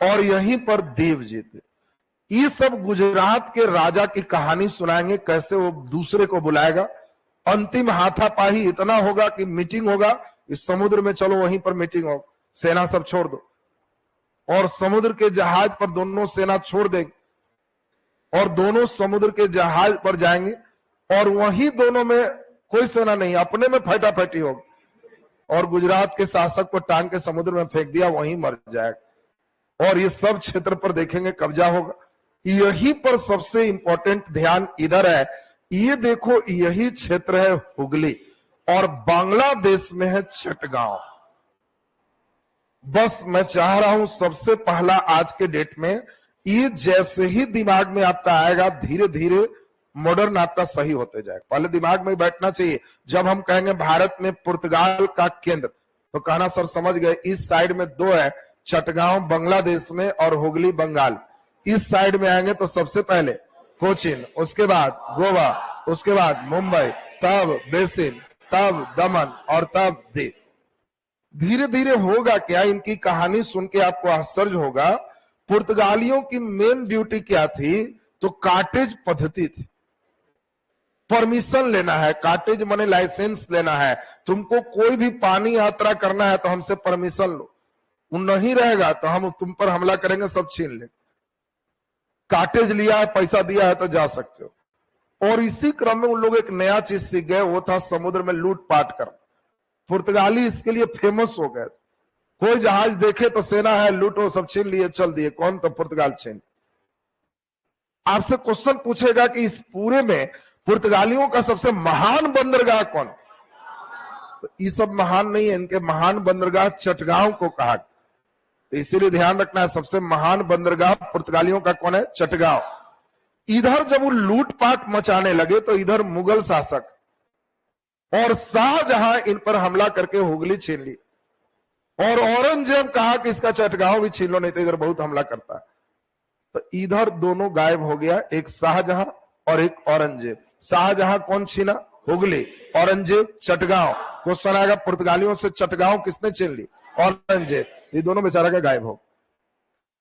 और यहीं पर दीव जीते। ये सब गुजरात के राजा की कहानी सुनाएंगे, कैसे वो दूसरे को बुलाएगा। अंतिम हाथापाई इतना होगा कि मीटिंग होगा इस समुद्र में, चलो वहीं पर मीटिंग हो, सेना सब छोड़ दो, और समुद्र के जहाज पर दोनों सेना छोड़ देंगे, और दोनों समुद्र के जहाज पर जाएंगे, और वहीं दोनों में कोई सेना नहीं, अपने में फटाफटी होगी, और गुजरात के शासक को टांग के समुद्र में फेंक दिया, वहीं मर जाएगा। और ये सब क्षेत्र पर देखेंगे कब्जा होगा। यही पर सबसे इंपॉर्टेंट ध्यान इधर है, ये देखो यही क्षेत्र है हुगली और बांग्लादेश में है चटगांव। बस मैं चाह रहा हूं सबसे पहला आज के डेट में ये जैसे ही दिमाग में आपका आएगा धीरे धीरे मॉडर्न आपका सही होते जाएगा। पहले दिमाग में बैठना चाहिए, जब हम कहेंगे भारत में पुर्तगाल का केंद्र तो कहना सर समझ गए, इस साइड में दो है, चटगांव बांग्लादेश में और हुगली बंगाल। इस साइड में आएंगे तो सबसे पहले कोचीन, उसके बाद गोवा, उसके बाद मुंबई, तब बेसिन, तब दमन और तब दीव। धीरे धीरे होगा क्या, इनकी कहानी सुन के आपको आश्चर्य होगा। पुर्तगालियों की मेन ड्यूटी क्या थी, तो काटेज पद्धति थी। परमिशन लेना है, काटेज माने लाइसेंस लेना है, तुमको कोई भी पानी यात्रा करना है तो हमसे परमिशन लो, वो नहीं रहेगा तो हम तुम पर हमला करेंगे, सब छीन लेंगे। काटेज लिया है, पैसा दिया है तो जा सकते हो। और इसी क्रम में उन लोग एक नया चीज सीख गए, वो था समुद्र में लूटपाट कर। पुर्तगाली इसके लिए फेमस हो गए, कोई जहाज देखे तो सेना है, लूटो, सब छीन लिए, चल दिए। कौन? तो पुर्तगाल छीन। आपसे क्वेश्चन पूछेगा कि इस पूरे में पुर्तगालियों का सबसे महान बंदरगाह कौन? तो ये सब महान नहीं है, इनके महान बंदरगाह चटगांव को कहा। तो इसीलिए ध्यान रखना है, सबसे महान बंदरगाह पुर्तगालियों का कौन है? चटगांव। इधर जब वो लूटपाट मचाने लगे तो इधर मुगल शासक और शाहजहां इन पर हमला करके हुगली छीन ली, और औरंगजेब कहा कि इसका चटगांव भी छीन लो, नहीं तो इधर बहुत हमला करता है। तो इधर दोनों गायब हो गया, एक शाहजहां और एक औरंगजेब। शाहजहां कौन छीना? हुगली। औरंगजेब चटगांव। क्वेश्चन आएगा पुर्तगालियों से चटगांव किसने छीन ली? औरंगजेब। ये दोनों बेचारा का गायब हो।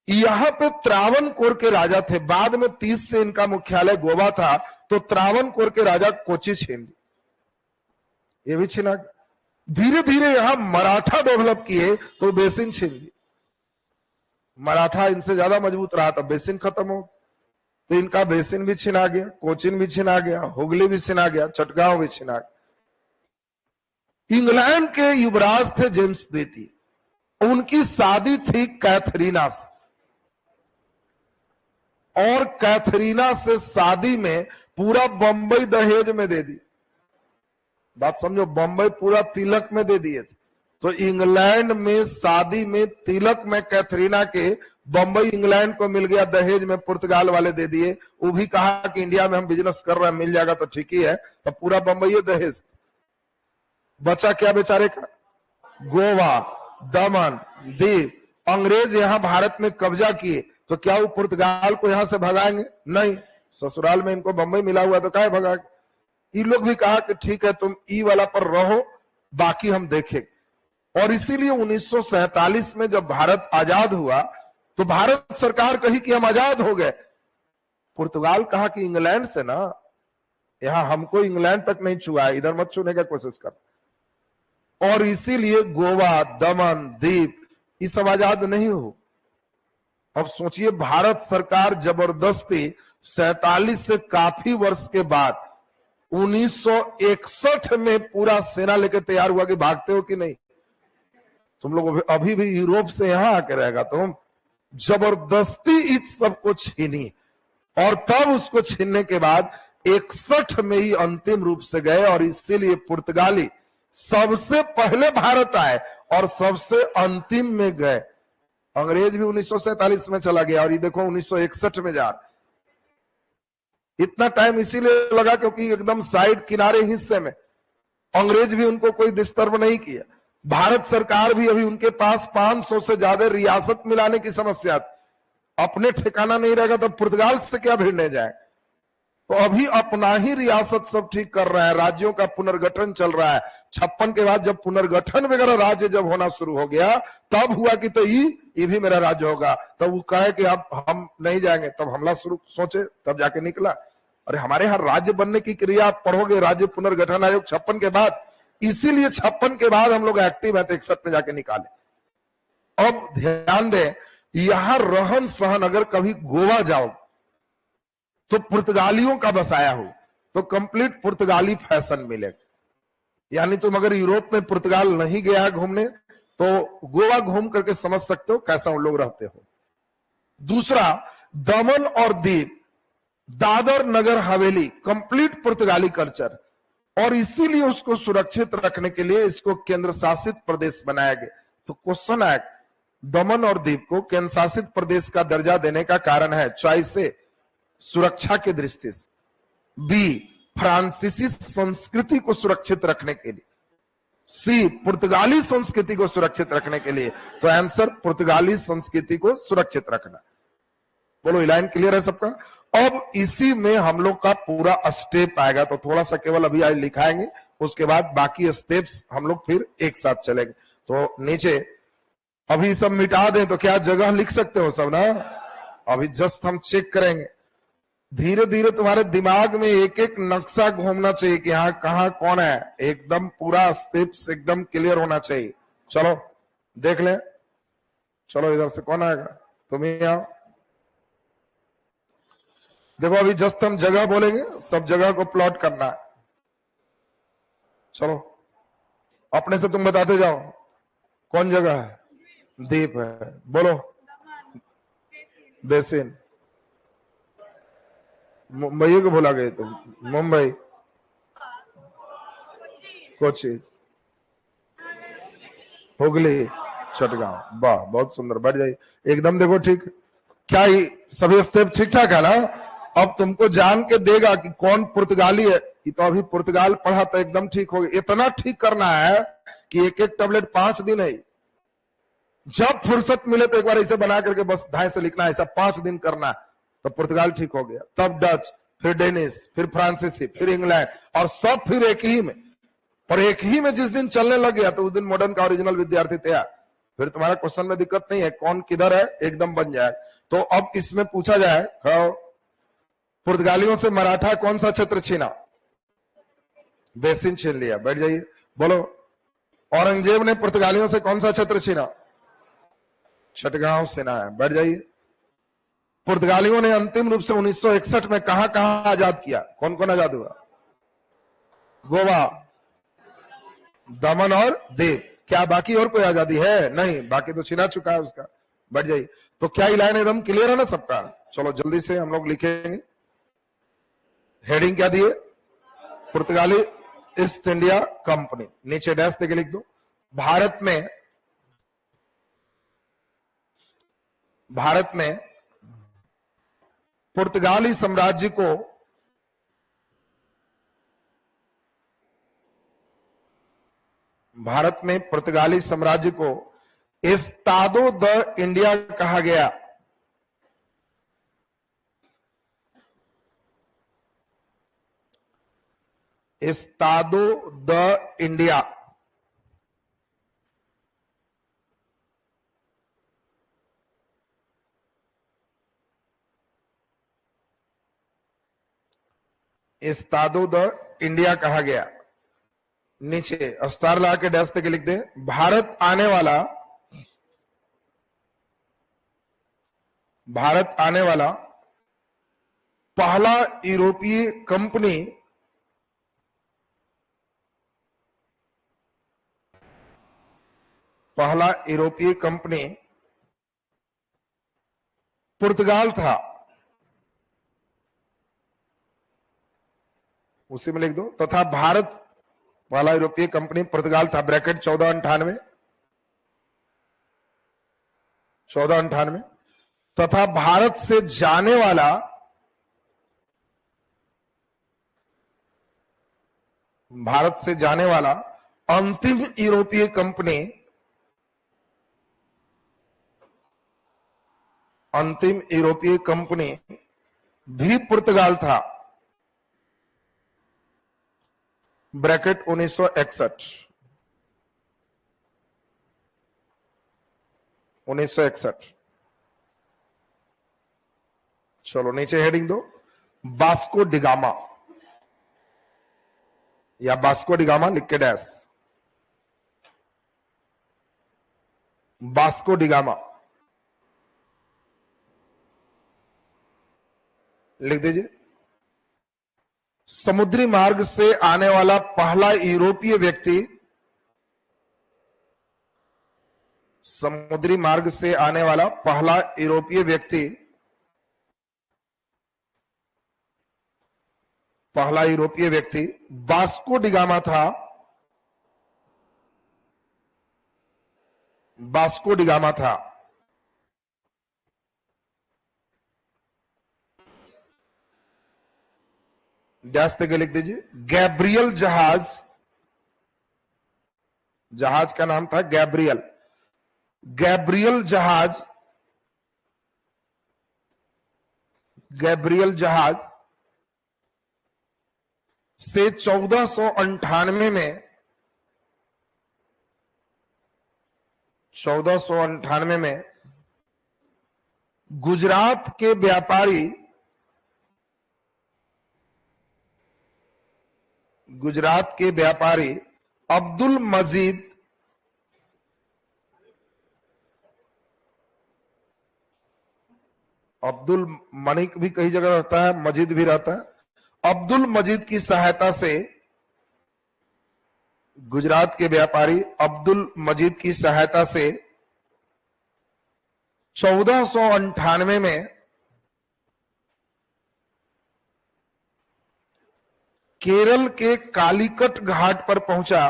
यहां पे त्रावणकोर के राजा थे, बाद में 30 से इनका मुख्यालय गोवा था, तो त्रावणकोर के राजा कोची छीन ली, ये भी छीना। धीरे धीरे यहां मराठा डेवलप किए तो बेसिन छीन ली। मराठा इनसे ज्यादा मजबूत रहा तो बेसिन खत्म हो, तो इनका बेसिन भी छिना गया, कोचिन भी छिना गया, हुगली भी छिना गया, चटगांव भी छिना गया। इंग्लैंड के युवराज थे जेम्स द्वितीय, उनकी शादी थी कैथरीना से, और कैथरीना से शादी में पूरा बंबई दहेज में दे दी। बात समझो, बंबई पूरा तिलक में दे दिए थे। तो इंग्लैंड में शादी में तिलक में कैथरीना के बंबई इंग्लैंड को मिल गया, दहेज में पुर्तगाल वाले दे दिए। वो भी कहा कि इंडिया में हम बिजनेस कर रहे हैं, मिल जाएगा तो ठीक ही है। तो पूरा बंबई दहेज। बचा क्या बेचारे का? गोवा, दमन, दीव। अंग्रेज यहां भारत में कब्जा किए तो क्या वो पुर्तगाल को यहां से भगाएंगे? नहीं, ससुराल में इनको बंबई मिला हुआ तो क्या भगाएंगे। ये लोग भी कहा कि ठीक है तुम ई वाला पर रहो, बाकी हम देखेंगे। और इसीलिए 1947 में जब भारत आजाद हुआ तो भारत सरकार कही कि हम आजाद हो गए। पुर्तगाल कहा कि इंग्लैंड से ना, यहां हमको इंग्लैंड तक नहीं छुआ है, इधर मत छूने का कोशिश कर। और इसीलिए गोवा, दमन, दीव ये सब आजाद नहीं हो। अब सोचिए, भारत सरकार जबरदस्ती 47 से काफी वर्ष के बाद 1961 में पूरा सेना लेकर तैयार हुआ कि भागते हो कि नहीं, तुम लोग अभी भी यूरोप से यहां आके रहेगा। तुम जबरदस्ती इस सबको छीनी, और तब उसको छीनने के बाद 61 में ही अंतिम रूप से गए। और इसीलिए पुर्तगाली सबसे पहले भारत आए और सबसे अंतिम में गए। अंग्रेज भी 1947 में चला गया और ये देखो 1961 में जा। इतना टाइम इसीलिए लगा क्योंकि एकदम साइड किनारे हिस्से में अंग्रेज भी उनको कोई डिस्टर्ब नहीं किया। भारत सरकार भी अभी उनके पास 500 से ज्यादा रियासत मिलाने की समस्या, अपने ठिकाना नहीं रहेगा तो पुर्तगाल से क्या भिड़ने जाए। तो अभी अपना ही रियासत सब ठीक कर रहा है, राज्यों का पुनर्गठन चल रहा है। 56 के बाद जब पुनर्गठन वगैरह राज्य जब होना शुरू हो गया तब हुआ कि तो ये भी मेरा राज्य होगा। तब वो कहे कि अब हम नहीं जाएंगे, तब हमला शुरू सोचे, तब जाके निकला। अरे हमारे यहाँ राज्य बनने की क्रिया पढ़ोगे, राज्य पुनर्गठन आयोग 56 के बाद, इसीलिए 56 के बाद हम लोग एक्टिव है तो 61 में जाके निकाले। अब ध्यान दें, यहां रहन सहन अगर कभी गोवा जाओ तो पुर्तगालियों का बसाया हो तो कंप्लीट पुर्तगाली फैशन मिलेगा। यानी तुम अगर यूरोप में पुर्तगाल नहीं गया है घूमने तो गोवा घूम करके समझ सकते हो कैसा उन लोग रहते हो। दूसरा, दमन और दीव, दादर नगर हवेली, कंप्लीट पुर्तगाली कल्चर, और इसीलिए उसको सुरक्षित रखने के लिए इसको केंद्र शासित प्रदेश बनाया गया। तो क्वेश्चन है, दमन और दीव को केंद्र शासित प्रदेश का दर्जा देने का कारण है चॉइस से सुरक्षा की दृष्टि से, बी फ्रांसीसी संस्कृति को सुरक्षित रखने के लिए, सी पुर्तगाली संस्कृति को सुरक्षित रखने के लिए। तो आंसर पुर्तगाली संस्कृति को सुरक्षित रखना। बोलो, लाइन क्लियर है सबका? अब इसी में हम लोग का पूरा स्टेप आएगा, तो थोड़ा सा केवल अभी आज लिखाएंगे, उसके बाद बाकी स्टेप्स हम लोग फिर एक साथ चलेंगे। तो नीचे अभी सब मिटा दें तो क्या जगह लिख सकते हो सब ना? अभी जस्ट हम चेक करेंगे। धीरे धीरे तुम्हारे दिमाग में एक एक नक्शा घूमना चाहिए कि यहाँ कहाँ कौन है, एकदम पूरा स्टेप्स एकदम क्लियर होना चाहिए। चलो देख ले, चलो इधर से कौन आएगा, तुम ही आओ। देखो अभी जस्ट हम जगह बोलेंगे, सब जगह को प्लॉट करना है। चलो अपने से तुम बताते जाओ कौन जगह है। द्वीप है, बोलो। बेसिन, मुंबई को बोला गए तुम, मुंबई, कोची, हुगली, चटगांव। वाह बहुत सुंदर, बढ़ जाइए एकदम। देखो ठीक, क्या ही सभी स्टेप ठीक ठाक है ना? अब तुमको जान के देगा कि कौन पुर्तगाली है। ये तो अभी पुर्तगाल पढ़ा तो एकदम ठीक हो गया। इतना ठीक करना है कि एक एक टेबलेट 5 दिन है। जब फुर्सत मिले तो एक बार ऐसे बना करके बस धाए से लिखना, ऐसा 5 दिन करना, तो पुर्तगाल ठीक हो गया। तब डच, फिर डेनिश, फिर फ्रांसीसी, फिर इंग्लैंड, और सब फिर एक ही में। और एक ही में जिस दिन चलने लग गया तो उस दिन मॉडर्न का ओरिजिनल विद्यार्थी तैयार। फिर तुम्हारा क्वेश्चन में दिक्कत नहीं है, कौन किधर है एकदम बन जाए। तो अब इसमें पूछा जाए, पुर्तगालियों से मराठा कौन सा क्षेत्र छीना? बेसिन छीन लिया। बैठ जाइए, बोलो। औरंगजेब ने पुर्तगालियों से कौन सा क्षेत्र छीना? चटगांव सेना है। बैठ जाइए। पुर्तगालियों ने अंतिम रूप से 1961 में कहां कहां आजाद किया? कौन कौन आजाद हुआ? गोवा, दमन और दीव। क्या बाकी और कोई आजादी है? नहीं, बाकी तो छिना चुका है उसका। बैठ जाइए। तो क्या लाइन एकदम क्लियर है ना सबका? चलो जल्दी से हम लोग लिखेंगे। हेडिंग क्या दिए? पुर्तगाली ईस्ट इंडिया कंपनी। नीचे डैश देके लिख दो। भारत में पुर्तगाली साम्राज्य को एस्तादो द इंडिया कहा गया। Estado the India. Estado the India कहा गया। नीचे स्टार लगा के डैश के लिख दे। भारत आने वाला पहला यूरोपीय कंपनी पुर्तगाल था। उसी में लिख दो। तथा भारत वाला यूरोपीय कंपनी पुर्तगाल था। ब्रैकेट 1498 तथा भारत से जाने वाला अंतिम यूरोपीय कंपनी भी पुर्तगाल था। ब्रैकेट 1961। चलो नीचे हेडिंग दो। बास्को डिगामा या बास्को डिगामा लिख के डैश। बास्को डिगामा लिख दीजिए। समुद्री मार्ग से आने वाला पहला यूरोपीय व्यक्ति समुद्री मार्ग से आने वाला पहला यूरोपीय व्यक्ति, वास्को डिगामा था। वास्को डिगामा था। डैश देके लिख दीजिए। गैब्रियल जहाज का नाम था गैब्रियल। गैब्रियल जहाज से 1498 में गुजरात के व्यापारी अब्दुल मनिक भी कई जगह रहता है, मजीद भी रहता है। अब्दुल मजीद की सहायता से, गुजरात के व्यापारी अब्दुल मजीद की सहायता से 1498 में केरल के कालीकट घाट पर पहुंचा।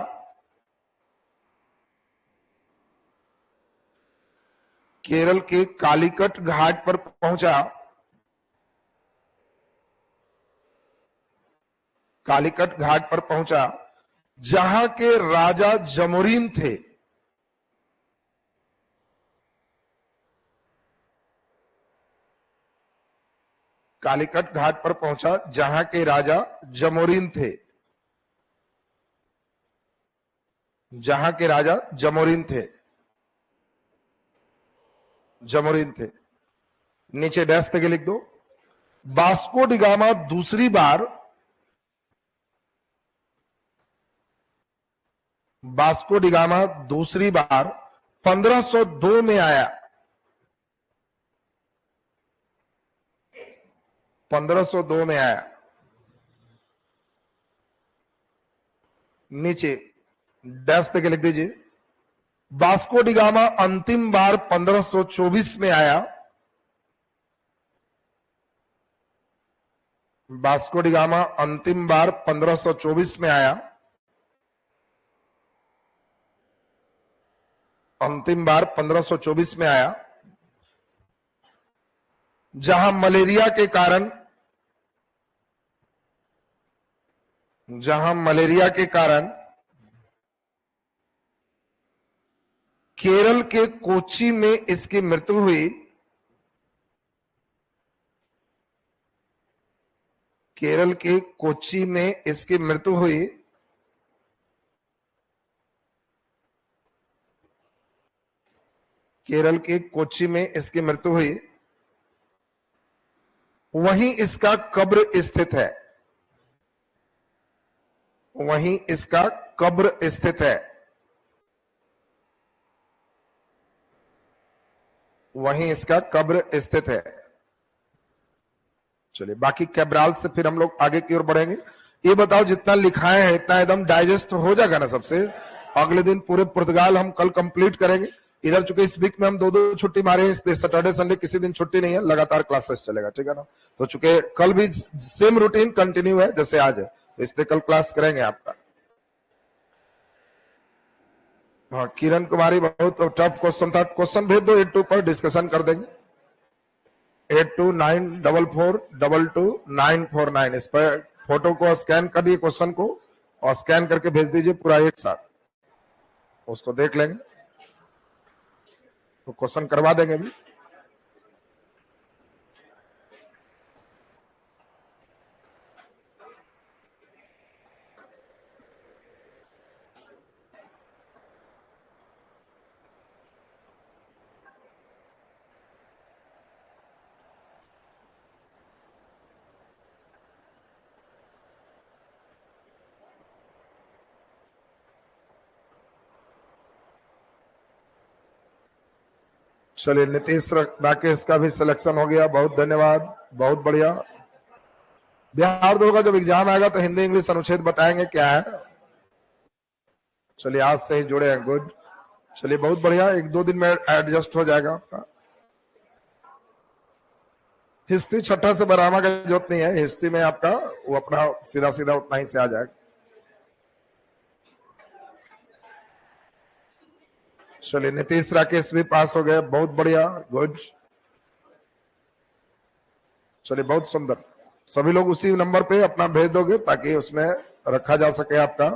कालीकट घाट पर पहुंचा जहां के राजा जमोरीन थे। कालीकट घाट पर पहुंचा जहां के राजा जमोरीन थे। नीचे डैश के लिख दो। वास्को डिगामा दूसरी बार 1502 में आया। 1502 में आया। नीचे डैश के लिख दीजिए। वास्को डिगामा अंतिम बार 1524 में आया। वास्को डिगामा अंतिम बार 1524 में आया। जहां मलेरिया के कारण केरल के कोच्चि में इसकी मृत्यु हुई। केरल के कोच्चि में इसकी मृत्यु हुई। वहीं इसका कब्र स्थित है। चलिए बाकी कैब्राल से फिर हम लोग आगे की ओर बढ़ेंगे। ये बताओ जितना लिखाए हैं इतना एकदम डाइजेस्ट हो जाएगा ना सबसे? अगले दिन पूरे पुर्तगाल हम कल कंप्लीट करेंगे। इधर चूंकि इस वीक में हम 2-2 छुट्टी मारे हैं, सैटरडे संडे किसी दिन छुट्टी नहीं है, लगातार क्लासेस चलेगा, ठीक है ना? तो चूंकि कल भी सेम रूटीन कंटिन्यू है जैसे आज है, तो इसलिए कल क्लास करेंगे आपका। हाँ, किरण कुमारी बहुत टफ क्वेश्चन था। क्वेश्चन भेज दो 82 पर, डिस्कशन कर देंगे। 8294422949 इस पर फोटो को स्कैन करिए, क्वेश्चन को, और स्कैन करके भेज दीजिए पूरा एक साथ, उसको देख लेंगे तो क्वेश्चन करवा देंगे भी। चलिए नीतीश राकेश का भी सिलेक्शन हो गया, बहुत धन्यवाद, बहुत बढ़िया। बिहार दो का जब एग्जाम आएगा तो हिंदी इंग्लिश अनुच्छेद बताएंगे क्या है। चलिए आज से ही जुड़े हैं, गुड। चलिए बहुत बढ़िया, 1-2 दिन में एडजस्ट हो जाएगा आपका। हिस्ट्री छठा से बरामा का जरूरत नहीं है, हिस्ट्री में आपका वो अपना सीधा सीधा उतना ही से आ जाएगा। चलिए नीतीश राकेश भी पास हो गए, बहुत बढ़िया, गुड। चलिए बहुत सुंदर, सभी लोग उसी नंबर पे अपना भेज दोगे ताकि उसमें रखा जा सके आपका